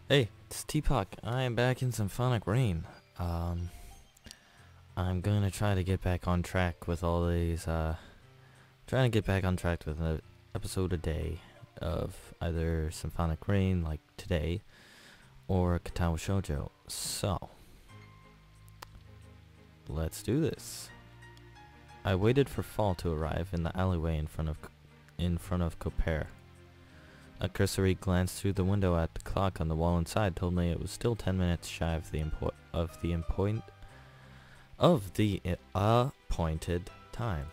Hey, it's Tpok. I am back in Symphonic Rain. I'm gonna try to get back on track with all these, trying to get back on track with an episode a day of either Symphonic Rain, like today, or Katawa Shoujo. So, let's do this. I waited for fall to arrive in the alleyway in front of Coper. A cursory glance through the window at the clock on the wall inside told me it was still 10 minutes shy of the appointed time.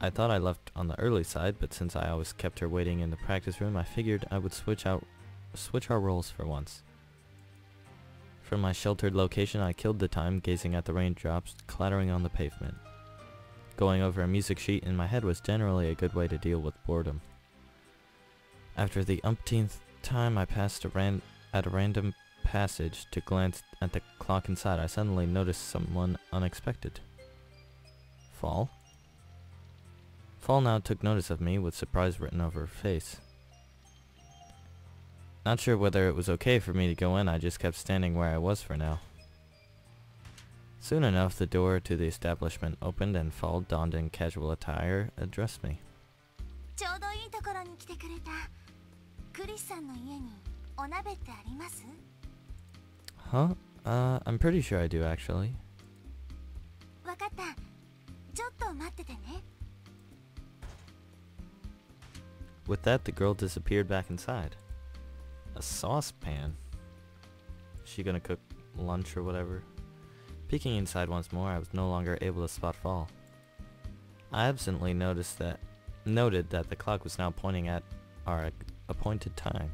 I thought I left on the early side, but since I always kept her waiting in the practice room, I figured I would switch our roles for once. From my sheltered location, I killed the time gazing at the raindrops clattering on the pavement. Going over a music sheet in my head was generally a good way to deal with boredom. After the umpteenth time I passed at a random passage to glance at the clock inside, I suddenly noticed someone unexpected. Fall? Fall now took notice of me with surprise written over her face. Not sure whether it was okay for me to go in, I just kept standing where I was for now. Soon enough, the door to the establishment opened and Fall, donned in casual attire, addressed me. Huh? I'm pretty sure I do, actually. With that, the girl disappeared back inside. A saucepan? Is she gonna cook lunch or whatever? Peeking inside once more, I was no longer able to spot Fall. I absently noted that the clock was now pointing at our appointed time.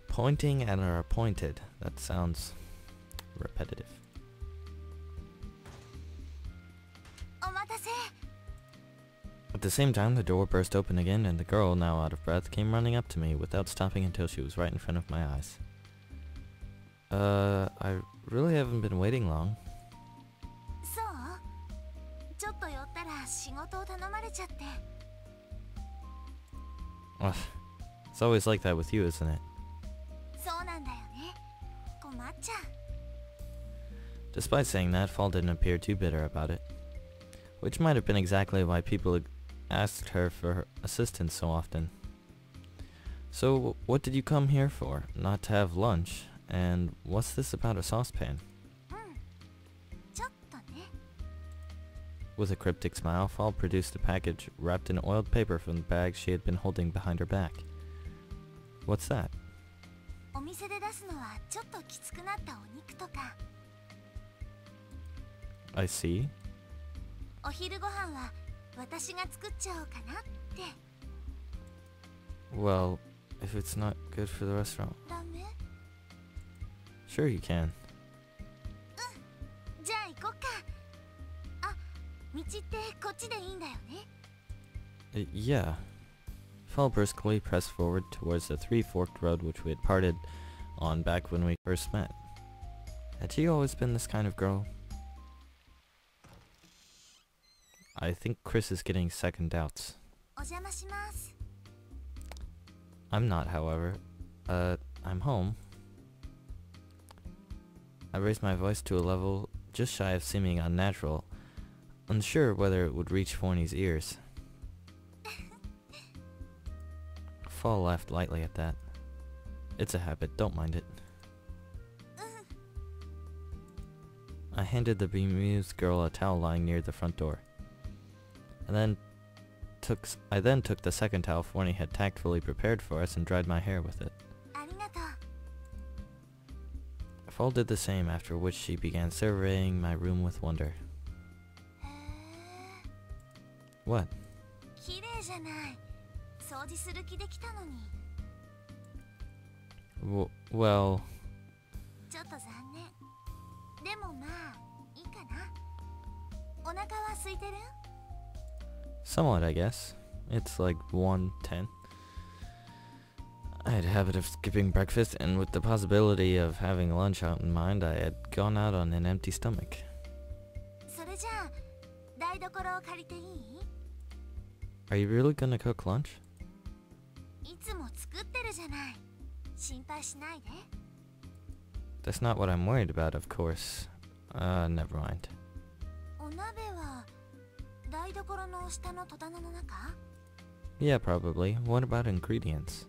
Pointing at our appointed. That sounds repetitive. At the same time, the door burst open again, and the girl, now out of breath, came running up to me without stopping until she was right in front of my eyes. I really haven't been waiting long. Ugh, it's always like that with you, isn't it? Despite saying that, Fall didn't appear too bitter about it. Which might have been exactly why people asked her for her assistance so often. So, what did you come here for? Not to have lunch? And what's this about a saucepan? With a cryptic smile, Fall produced a package wrapped in oiled paper from the bag she had been holding behind her back. What's that? I see. Well, if it's not good for the restaurant. Sure you can. Yeah. Fall briskly pressed forward towards the three-forked road which we had parted on back when we first met. Had she always been this kind of girl? I think Chris is getting second doubts. I'm not, however. I'm home. I raised my voice to a level just shy of seeming unnatural, unsure whether it would reach Forney's ears. Fall laughed lightly at that. It's a habit, don't mind it. I handed the bemused girl a towel lying near the front door. I then took the second towel Forney had tactfully prepared for us and dried my hair with it. Fall did the same, after which she began surveying my room with wonder. What? Well... Somewhat, I guess. It's like 1:10. I had a habit of skipping breakfast, and with the possibility of having lunch out in mind, I had gone out on an empty stomach. Are you really gonna cook lunch? That's not what I'm worried about, of course. Never mind. Yeah, probably. What about ingredients?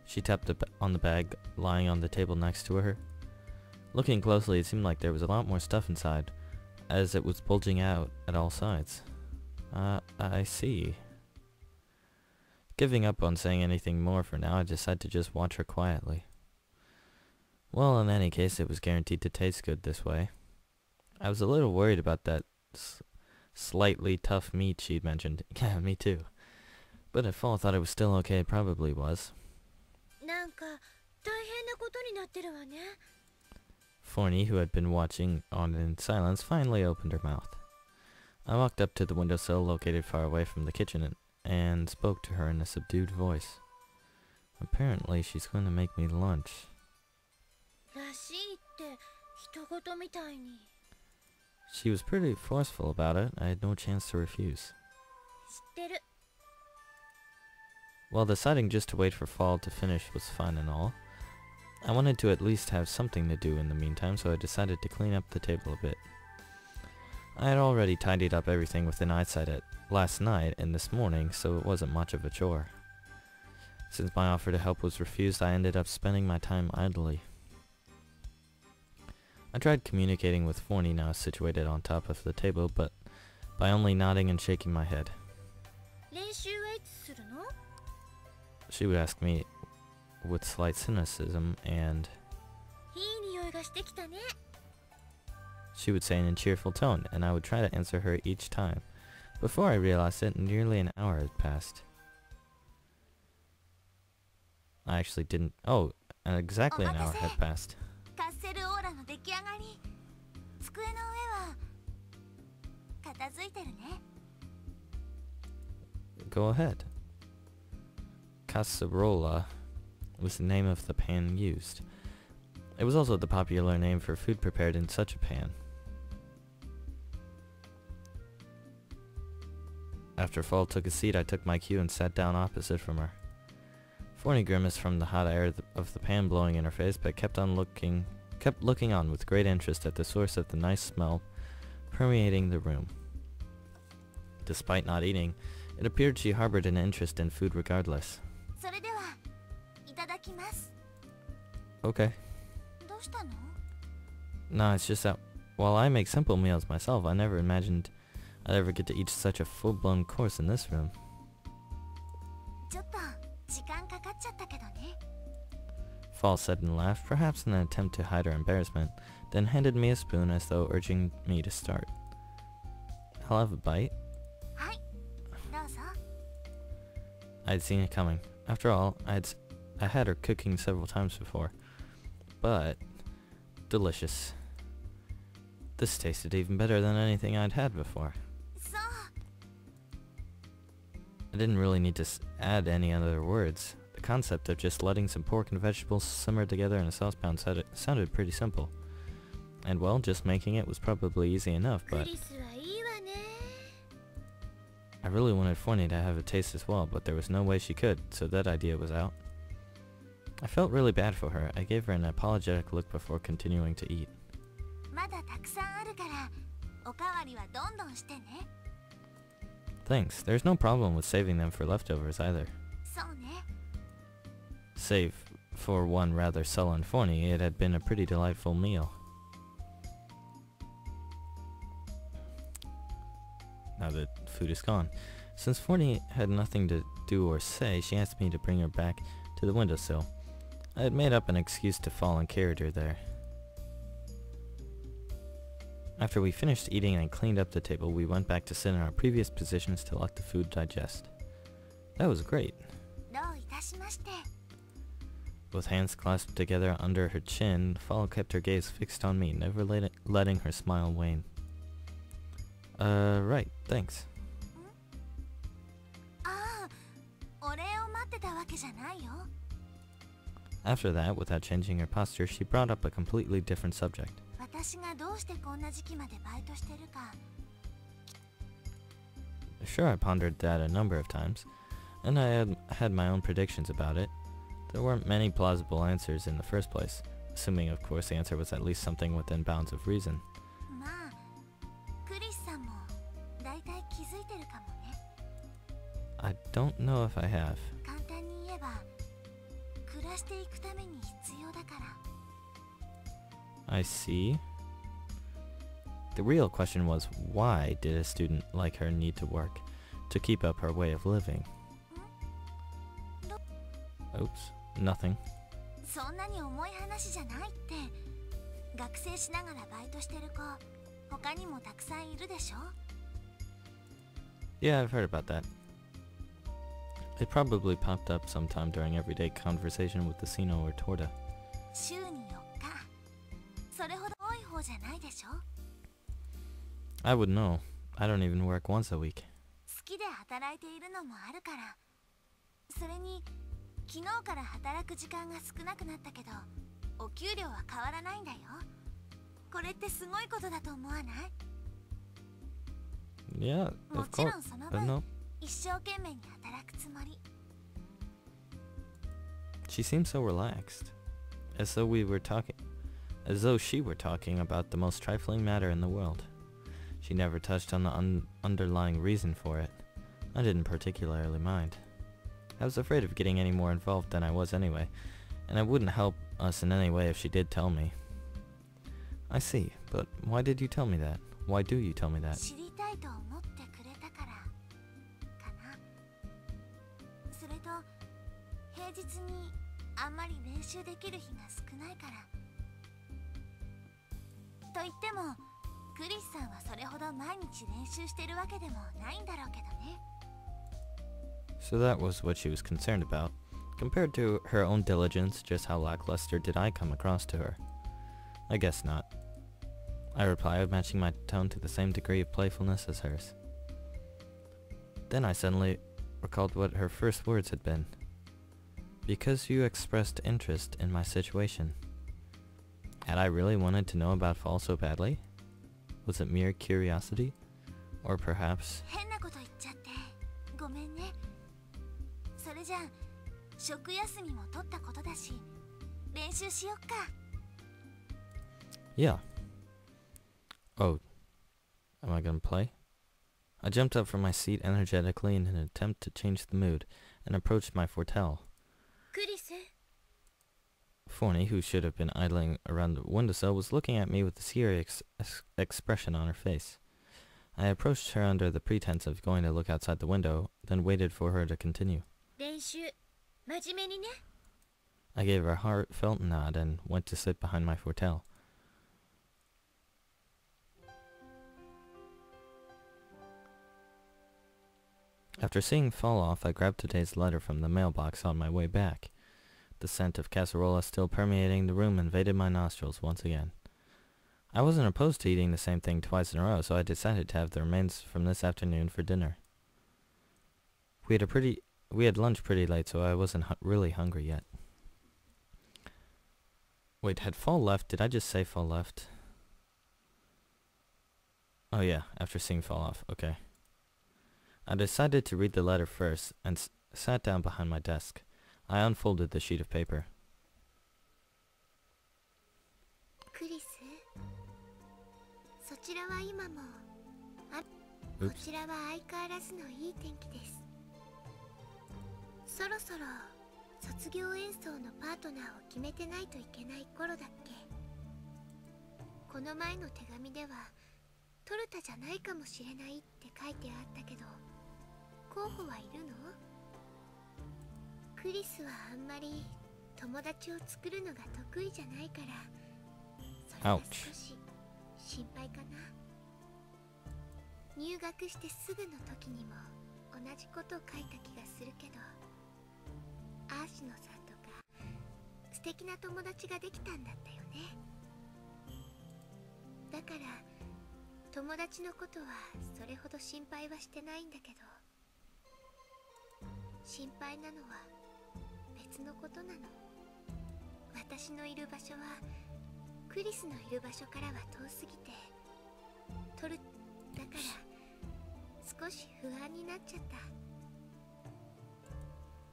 She tapped on the bag lying on the table next to her. Looking closely, it seemed like there was a lot more stuff inside, as it was bulging out at all sides. I see. Giving up on saying anything more for now, I decided to just watch her quietly. Well, in any case, it was guaranteed to taste good this way. I was a little worried about that slightly tough meat she'd mentioned. Yeah, me too. But if Fall thought it was still okay, it probably was. Forney, who had been watching on in silence, finally opened her mouth. I walked up to the windowsill located far away from the kitchen and spoke to her in a subdued voice. Apparently, she's going to make me lunch. She was pretty forceful about it. I had no chance to refuse. While deciding just to wait for Fall to finish was fine and all, I wanted to at least have something to do in the meantime, so I decided to clean up the table a bit. I had already tidied up everything within eyesight at last night and this morning, so it wasn't much of a chore. Since my offer to help was refused, I ended up spending my time idly. I tried communicating with Forney, now situated on top of the table, but by only nodding and shaking my head. She would ask me with slight cynicism, and she would say in a cheerful tone, and I would try to answer her each time. Before I realized it, nearly an hour had passed. I actually didn't... Oh, and exactly an hour had passed. Go ahead. Casserola was the name of the pan used. It was also the popular name for food prepared in such a pan. After Fall took a seat, I took my cue and sat down opposite from her. Forney grimaced from the hot air of the pan blowing in her face, but kept looking on with great interest at the source of the nice smell permeating the room. Despite not eating, it appeared she harbored an interest in food regardless. Okay. Nah, it's just that while I make simple meals myself, I never imagined I'd ever get to eat such a full-blown course in this room. Fall said and laughed, perhaps in an attempt to hide her embarrassment, then handed me a spoon as though urging me to start. I'll have a bite. I'd seen it coming. After all, I had her cooking several times before. But delicious. This tasted even better than anything I'd had before. I didn't really need to add any other words. The concept of just letting some pork and vegetables simmer together in a saucepan sounded pretty simple. And well, just making it was probably easy enough, but I really wanted Forney to have a taste as well, but there was no way she could, so that idea was out. I felt really bad for her. I gave her an apologetic look before continuing to eat. Thanks. There's no problem with saving them for leftovers either. Save for one rather sullen Forney, it had been a pretty delightful meal. Now that food is gone. Since Forney had nothing to do or say, she asked me to bring her back to the windowsill. I had made up an excuse to fall and carried her there. After we finished eating and cleaned up the table, we went back to sit in our previous positions to let the food digest. That was great. With hands clasped together under her chin, Fall kept her gaze fixed on me, never letting her smile wane. Right, thanks. After that, without changing her posture, she brought up a completely different subject. Sure, I pondered that a number of times. and I had my own predictions about it. There weren't many plausible answers in the first place, assuming of course the answer was at least something within bounds of reason. I don't know if I have. I see. The real question was, why did a student like her need to work to keep up her way of living? Oops, nothing. Yeah, I've heard about that. It probably popped up sometime during everyday conversation with the Sino or Torta. I would know. I don't even work once a week. Yeah, of course. No. She seems so relaxed, as though she were talking about the most trifling matter in the world. She never touched on the underlying reason for it. I didn't particularly mind. I was afraid of getting any more involved than I was anyway, and it wouldn't help us in any way if she did tell me. I see, but why did you tell me that? Why do you tell me that? So that was what she was concerned about. Compared to her own diligence, just how lackluster did I come across to her? I guess not. I replied, matching my tone to the same degree of playfulness as hers. Then I suddenly recalled what her first words had been. Because you expressed interest in my situation. Had I really wanted to know about Fall so badly? Was it mere curiosity? Or perhaps... Yeah. Oh. Am I gonna play? I jumped up from my seat energetically in an attempt to change the mood, and approached my Fortelle. Forney, who should have been idling around the windowsill, was looking at me with a serious expression on her face. I approached her under the pretense of going to look outside the window, then waited for her to continue. I gave her a heartfelt nod and went to sit behind my Fortelle. After seeing Fall off, I grabbed today's letter from the mailbox on my way back. The scent of casserola still permeating the room invaded my nostrils once again. I wasn't opposed to eating the same thing twice in a row, so I decided to have the remains from this afternoon for dinner. We had lunch pretty late, so I wasn't really hungry yet. Wait, had Fall left? Did I just say Fall left? Oh yeah, after seeing Fall off, okay. I decided to read the letter first, and sat down behind my desk. I unfolded the sheet of paper. Oops. Ouch.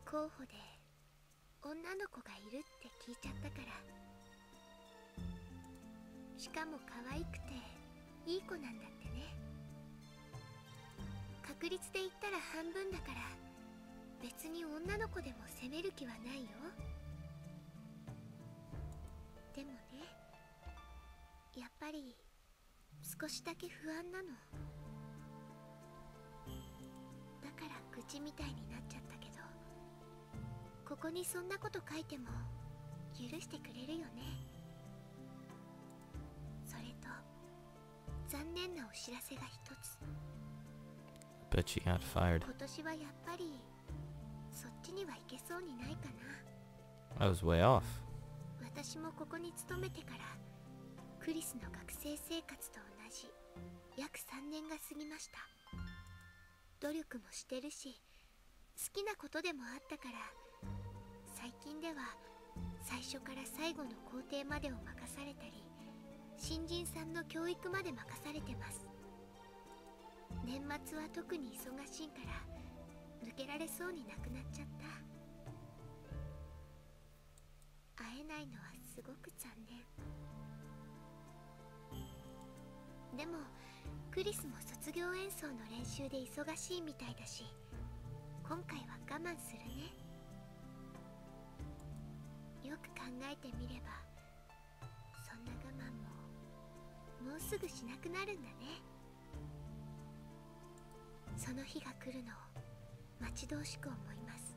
候補で女の子がいるって聞いちゃったから。しかも可愛くていい子なんだってね。確率で言ったら半分だから、別に女の子でも責める気はないよ。でもね、やっぱり少しだけ不安なの。だから愚痴みたいになっちゃったけど、ここにそんなこと書いても許してくれるよね。それと残念なお知らせが一つ。 Bet she got fired. 今年はやっぱりそっちには行けそうにないかな。 I was way off. 私もここに勤めてからクリスの学生生活と同じ約3年が過ぎました。努力もしてるし、好きなことでもあったから、最近では最初から最後の工程までを任されたり、新人さんの教育まで任されてます。年末は特に忙しいから抜けられそうになくなっちゃった。会えないのはすごく残念。でもクリスも卒業演奏の練習で忙しいみたいだし、今回は我慢するね。よく考えてみれば、そんな我慢ももうすぐしなくなるんだね。その日が来るのを待ち遠しく思います。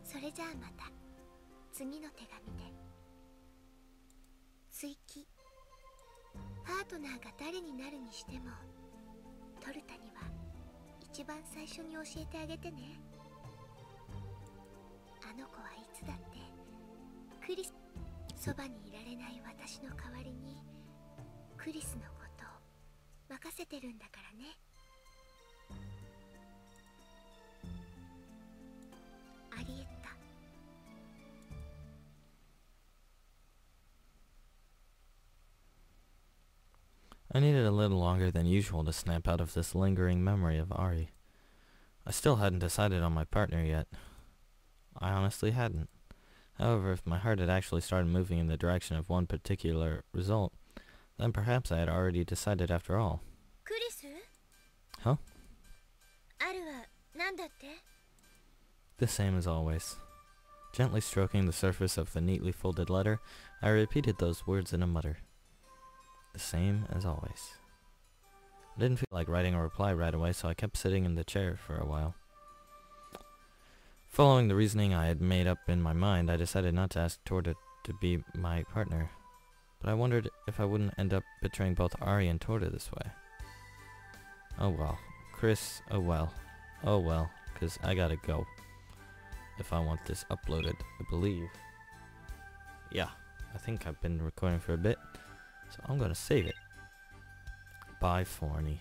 それじゃあまた次の手紙で。追記。パートナーが誰になるにしても、トルタには一番最初に教えてあげてね。あの子はいつだってクリス、そばにいられない私の代わりにクリスのことを任せてるんだからね。アリエッタ。I needed a little longer than usual to snap out of this lingering memory of Ari. I still hadn't decided on my partner yet. I honestly hadn't. However, if my heart had actually started moving in the direction of one particular result, then perhaps I had already decided after all. クリス? Huh? あるは何だって? The same as always. Gently stroking the surface of the neatly folded letter, I repeated those words in a mutter. The same as always. I didn't feel like writing a reply right away, so I kept sitting in the chair for a while. Following the reasoning I had made up in my mind, I decided not to ask Torda to be my partner. But I wondered if I wouldn't end up betraying both Ari and Torda this way. Oh well. Chris, oh well. Oh well, 'cause I gotta go. If I want this uploaded, I believe. Yeah, I think I've been recording for a bit, so I'm gonna save it. Bye, Forney.